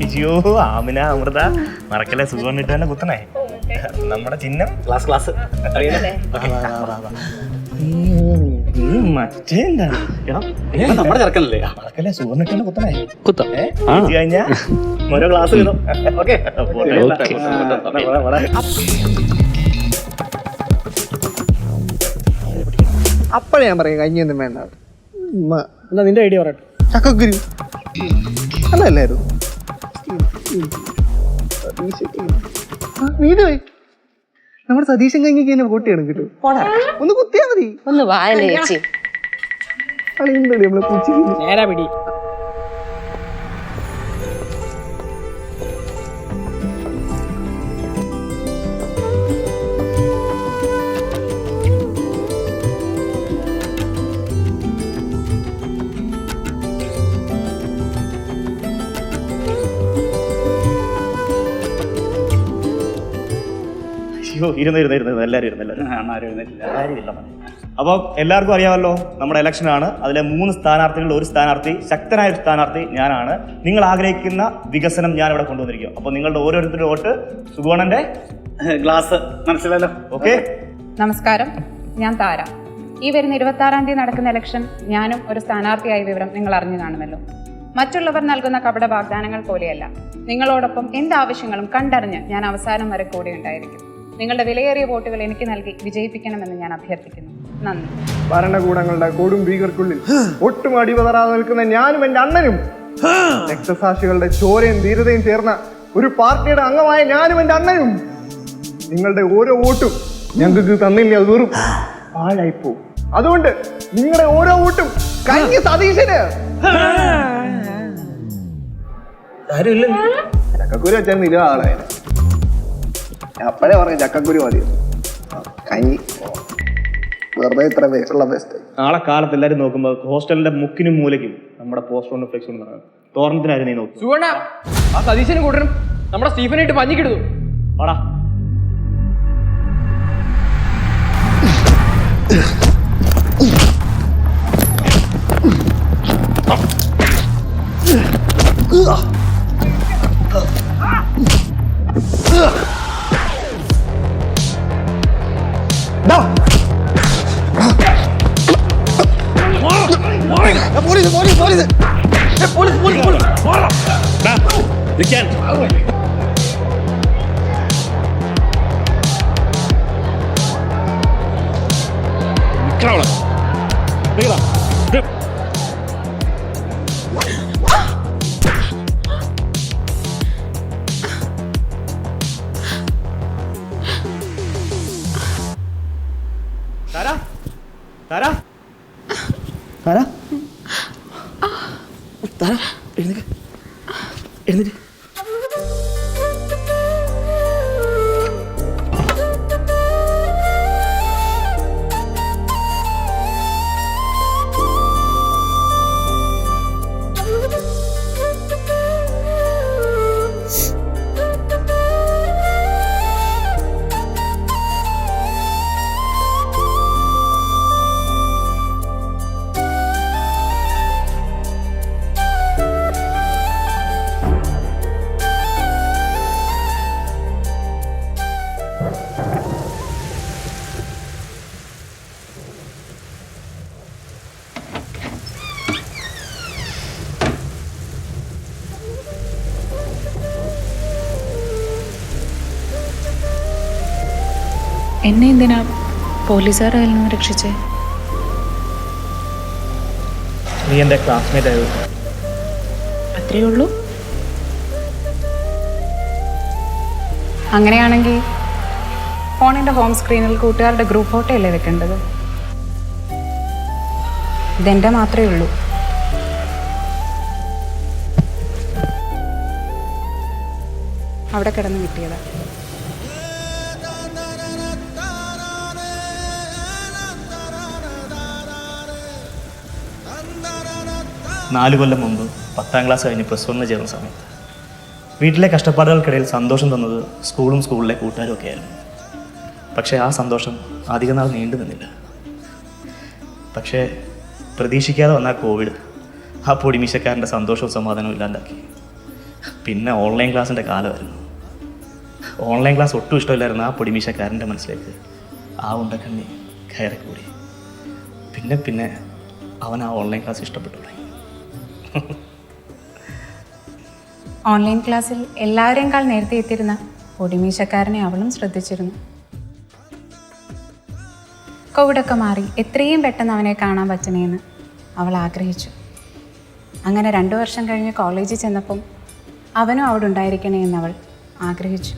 അയ്യോ ആമിന അമൃത മറക്കല്ലേ സുഖം ഇട്ട് തന്നെ കുത്തണേ. നമ്മുടെ ചിഹ്നം ക്ലാസ് മറ്റേ എന്താണ് നമ്മുടെ ചെറുക്കനല്ലേ? മറക്കല്ലേ സുഖം ഇട്ട് തന്നെ കുത്തണേ. കുത്താം കഴിഞ്ഞാ ഓരോ ക്ലാസ് കിട്ടും. ഓക്കെ അപ്പഴേ ഞാൻ പറയും കഞ്ഞിയൊന്നും വേണ്ട. എന്നാ നിന്റെ ഐഡിയ പറയട്ടെ. ചക്കക്കുരു അല്ലായിരുന്നു നീ നമ്മുടെ സതീശൻ കഞ്ഞിക്ക് തന്നെ കൂട്ടിയാണ് കിട്ടും. ഒന്ന് കുത്തിയാ മതി. ഒന്ന് വായന ചേച്ചി. നമ്മളെ പൂച്ചി നേരാ പിടി. ഇരുന്ന് എല്ലാവരും അപ്പോൾ എല്ലാവർക്കും അറിയാമല്ലോ നമ്മുടെ ഇലക്ഷനാണ്. അതിലെ 3 സ്ഥാനാർത്ഥികളിൽ ഒരു സ്ഥാനാർത്ഥി, ശക്തനായ ഒരു സ്ഥാനാർത്ഥി ഞാനാണ്. നിങ്ങൾ ആഗ്രഹിക്കുന്ന വികസനം ഞാൻ ഇവിടെ കൊണ്ടുവന്നിരിക്കും. അപ്പോൾ നിങ്ങളുടെ ഓരോരുത്തരുടെ വോട്ട് സുഗുണന്റെ ഗ്ലാസ് മനസ്സിലല്ലോ. ഓക്കെ. നമസ്കാരം, ഞാൻ താര. ഈ വരുന്ന 26-ാം തീയതി നടക്കുന്ന ഇലക്ഷൻ ഞാനും ഒരു സ്ഥാനാർത്ഥിയായ വിവരം നിങ്ങൾ അറിഞ്ഞു കാണുമല്ലോ. മറ്റുള്ളവർ നൽകുന്ന കപട വാഗ്ദാനങ്ങൾ പോലെയല്ല, നിങ്ങളോടൊപ്പം എന്താവശ്യങ്ങളും കണ്ടറിഞ്ഞ് ഞാൻ അവസാനം വരെ കൂടെ ഉണ്ടായിരിക്കും. നിങ്ങളുടെ വിലയേറിയ വോട്ടുകൾ എനിക്ക് നൽകി വിജയിപ്പിക്കണമെന്ന് ഞാൻ അഭ്യർത്ഥിക്കുന്നു. നന്ദി. ഭരണകൂടങ്ങളുടെ കൊടും ഭീകർക്കുള്ളിൽ ഒട്ടും അടിപതറാതെ നിൽക്കുന്ന ഞാനും എന്റെ അണ്ണനും രക്തസാക്ഷികളുടെ ചോരയും ധീരതയും ചേർന്ന ഒരു പാർട്ടിയുടെ അംഗമായ ഞാനും എന്റെ അണ്ണനും നിങ്ങളുടെ ഓരോ വോട്ടും ഞങ്ങൾക്ക് തന്നില്ല, അത് വെറും പാഴായിപ്പോ. അതുകൊണ്ട് നിങ്ങളുടെ ഓരോ വോട്ടും കഞ്ഞി സതീശന്. ചക്കക്കുരു വെച്ചാൽ നില ആളായ അപ്പഴേ പറഞ്ഞ ചക്കക്കുരു മതി. കഞ്ഞി വെറുതെ ഇത്ര വേസ്റ്റുള്ള ബെസ്റ്റ്. നാളെ കാലത്ത് എല്ലാവരും നോക്കുമ്പോൾ ഹോസ്റ്റലിന്റെ മുക്കിനും മൂലയ്ക്കും നമ്മുടെ പോസ്റ്റർ ഫ്ലെക്സ് തോരണത്തിനായിരുന്നു നീ നോക്കും. സുഗുണ ആ സതീശന് കൂട്ടണം നമ്മുടെ സ്റ്റീഫനായിട്ട് പഞ്ഞിക്കിടുന്നു. വാടാ. എഴുന്നേറ്റ്. എന്നെ എന്തിനാ പോലീസുകാർ കയ്യിൽ നിന്ന് രക്ഷിച്ചേ? നീ എൻ്റെ ക്ലാസ്മേറ്റ് ആയിരുന്നു. അത്രയേ ഉള്ളൂ. അങ്ങനെയാണെങ്കിൽ ഫോണിൻ്റെ ഹോം സ്ക്രീനിൽ കൂട്ടുകാരുടെ ഗ്രൂപ്പ് ഫോട്ടോ അല്ലേ വെക്കേണ്ടത്? ഇതെൻ്റെ മാത്രമേ ഉള്ളൂ. അവിടെ കിടന്ന് കിട്ടിയതാ. നാല് കൊല്ലം മുമ്പ് 10ാം ക്ലാസ് കഴിഞ്ഞ് +1 ചേർന്ന സമയത്ത് വീട്ടിലെ കഷ്ടപ്പാടുകൾക്കിടയിൽ സന്തോഷം തന്നത് സ്കൂളും സ്കൂളിലെ കൂട്ടുകാരും ഒക്കെ ആയിരുന്നു. പക്ഷേ ആ സന്തോഷം അധിക നാൾ നീണ്ടു നിന്നില്ല. പക്ഷേ പ്രതീക്ഷിക്കാതെ വന്ന കോവിഡ് ആ പൊടിമീശക്കാരൻ്റെ സന്തോഷവും സമാധാനവും ഇല്ലാണ്ടാക്കി. പിന്നെ ഓൺലൈൻ ക്ലാസ്സിൻ്റെ കാലമായിരുന്നു. ഓൺലൈൻ ക്ലാസ് ഒട്ടും ഇഷ്ടമില്ലായിരുന്നു ആ പൊടിമീശക്കാരൻ്റെ മനസ്സിലേക്ക് ആ ഉണ്ടക്കണ്ണി കയറിക്കൂടി. പിന്നെ പിന്നെ അവൻ ആ ഓൺലൈൻ ക്ലാസ് ഇഷ്ടപ്പെട്ടു തുടങ്ങി. ഓൺലൈൻ ക്ലാസ്സിൽ എല്ലാവരെയും നേരത്തെ എത്തിയിരുന്ന പൊടിമീശക്കാരനെ അവളും ശ്രദ്ധിച്ചിരുന്നു. കോവിഡൊക്കെ മാറി എത്രയും പെട്ടെന്ന് അവനെ കാണാൻ പറ്റണേന്ന് അവൾ ആഗ്രഹിച്ചു. അങ്ങനെ 2 വർഷം കഴിഞ്ഞ് കോളേജിൽ ചെന്നപ്പം അവനും അവിടെ ഉണ്ടായിരിക്കണേ എന്ന് അവൾ ആഗ്രഹിച്ചു.